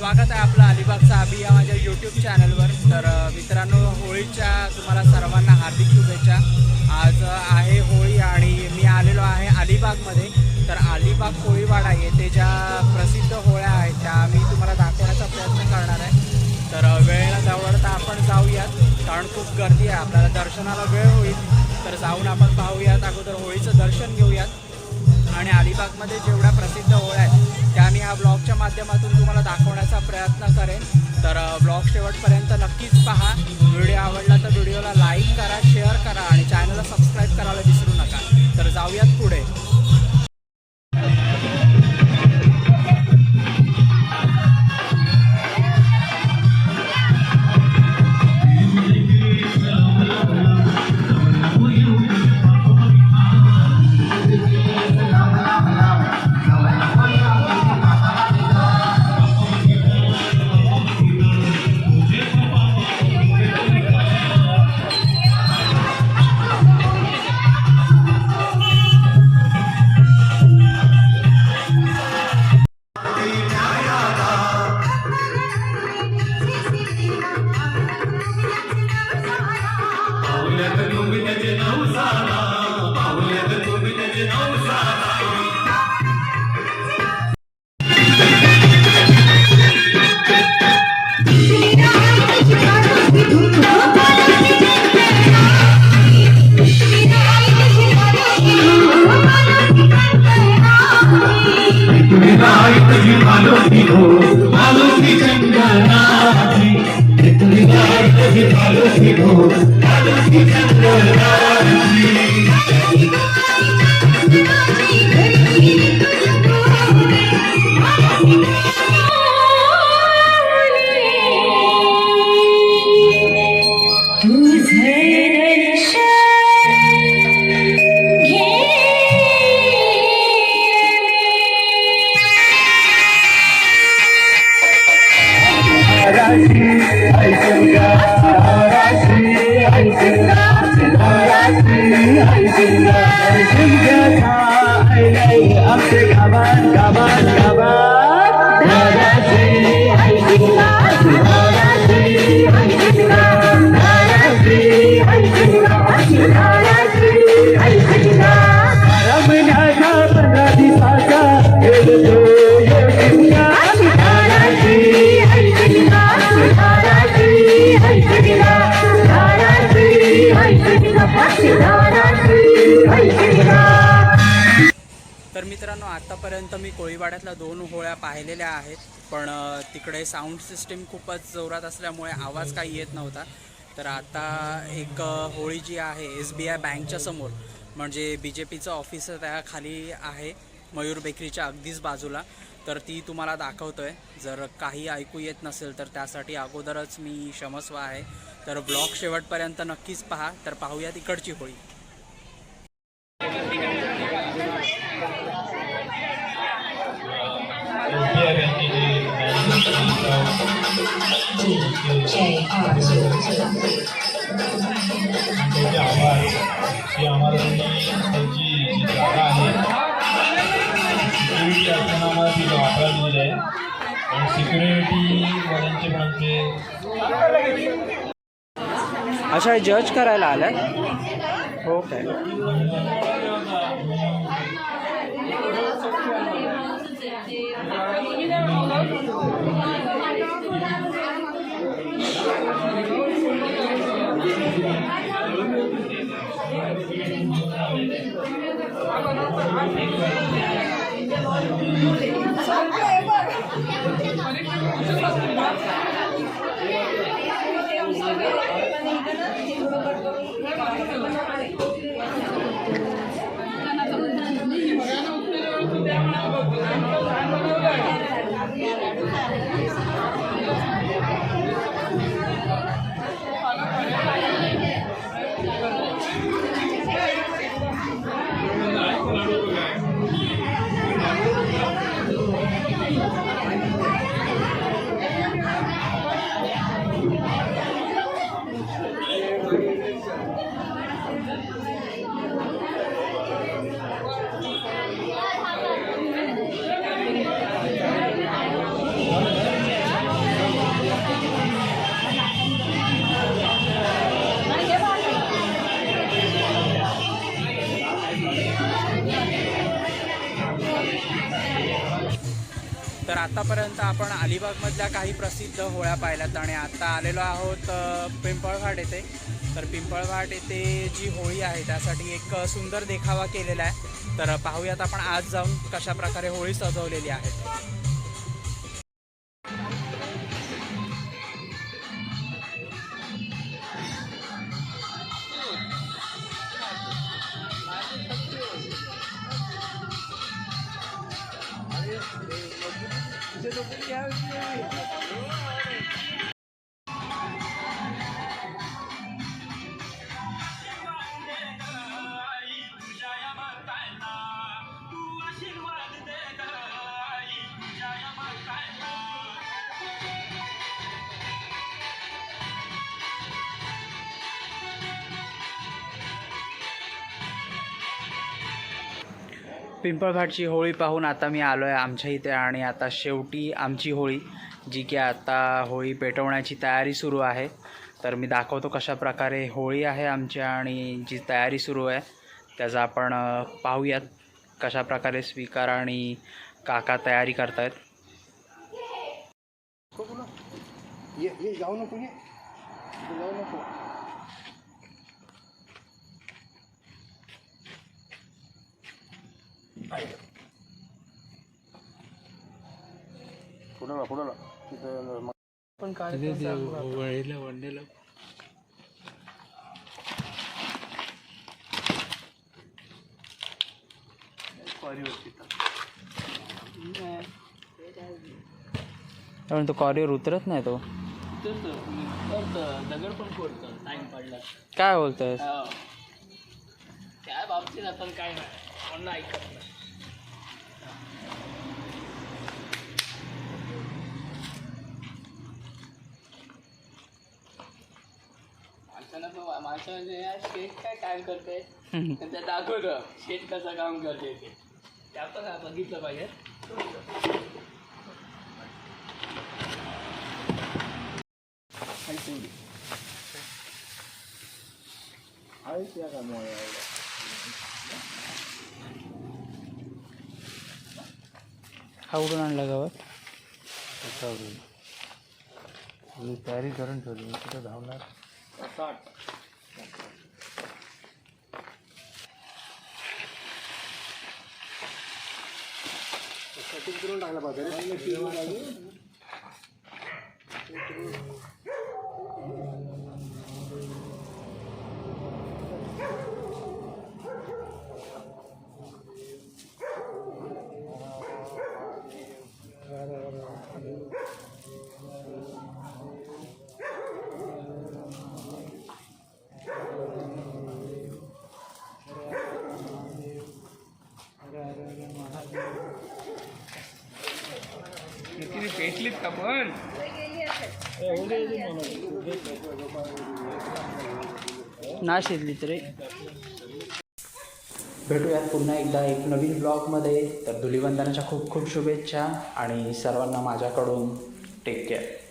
स्वागत आहे आपलं अलिबागचा अभि या माझ्या यूट्यूब चॅनलवर। तर मित्रांनो, होळीच्या तुम्हाला सर्वांना हार्दिक शुभेच्छा। आज आहे होळी आणि मी आलेलो आहे अलिबागमध्ये। तर अलिबाग कोळीवाडा येथे ज्या प्रसिद्ध होळ्या आहेत त्या मी तुम्हाला दाखवण्याचा प्रयत्न करणार आहे। तर वेळेला जवळता आपण जाऊयात, कारण खूप गर्दी आहे, आपल्याला दर्शनाला वेळ होईल। तर जाऊन आपण पाहूयात, अगोदर होळीचं दर्शन घेऊयात आणि अलिबागमध्ये जेवढ्या प्रसिद्ध होळ्या आहेत त्या मी ह्या ब्लॉगच्या माध्यमातून तुम्हाला दाखवण्याचा प्रयत्न करेन। तर ब्लॉग शेवटपर्यंत नक्कीच पहा। व्हिडिओ आवडला तर व्हिडिओला लाईक करा, शेअर करा आणि चॅनलला सबस्क्राईब करायला विसरू नका। तर जाऊयात पुढे। तर मित्रांनो, आतापर्यंत मी कोळीवाड्यातल्या 2 होळ्या पाहिलेल्या आहेत, पण तिकडे साऊंड सिस्टीम खूपच जोरात असल्यामुळे आवाज काही येत नव्हता। तर आता एक होळी जी आहे SBI बँकच्या समोर, म्हणजे BJPचं ऑफिस त्या खाली आहे, मयूर बेकरीच्या अगदीच बाजूला। तर ती तुम्हाला दाखवतोय। जर काही ऐकू येत नसेल तर त्यासाठी अगोदरच मी क्षमस्व आहे। तर ब्लॉग शेवटपर्यंत नक्कीच पहा। तर पाहूया तिकडची होळी। अच्छा, जज करायला आलाय? हो काय? आतापर्यंत आपण अलिबागमधल्या काही प्रसिद्ध होळ्या पाहिल्यात आणि आता आलेलो आहोत पिंपळघाट येथे. तर पिंपळघाट येथे जी होळी आहे त्यासाठी एक सुंदर देखावा केलेला आहे. तर पाहूयात आपण आज जाऊन कशा प्रकारे होळी सजवलेली आहे. पिंपळघाटची होळी पाहून आता मी आलो आहे आमच्या इथे आणि आता शेवटी आमची होळी जी की आता होळी पेटवण्याची तयारी सुरू आहे. तर मी दाखवतो कशा प्रकारे होळी आहे आमची आणि जी तयारी सुरू आहे त्याचा आपण पाहूयात कशा प्रकारे स्वीकार आणि काका तयारी करतायत. ये जाऊ नको जाऊ नको. पुढं पण काय वळीला वंडेला पण तो कॉरिअर उतरत नाही. तो दगड पण फोडतो टाइम पडला. काय बोलतोय? त्या बाबतीत आपण काय नाही कोण ऐकत नाही. माणसाने शेट काय काम करते त्या दाखवलं शेट कसं काम करते ते आपण बघितलं पाहिजे. हा उडून आणला गावात मी तयारी करून ठेवली. मी कुठं धावणार. सेटिंग करून टाकलं पाहिजे. पेटलीत का पण ना शिजली तरी. भेटूयात पुन्हा एकदा एक नवीन ब्लॉगमध्ये. तर धुलिवंदनाच्या खूप खूप शुभेच्छा आणि सर्वांना माझ्याकडून टेक केअर.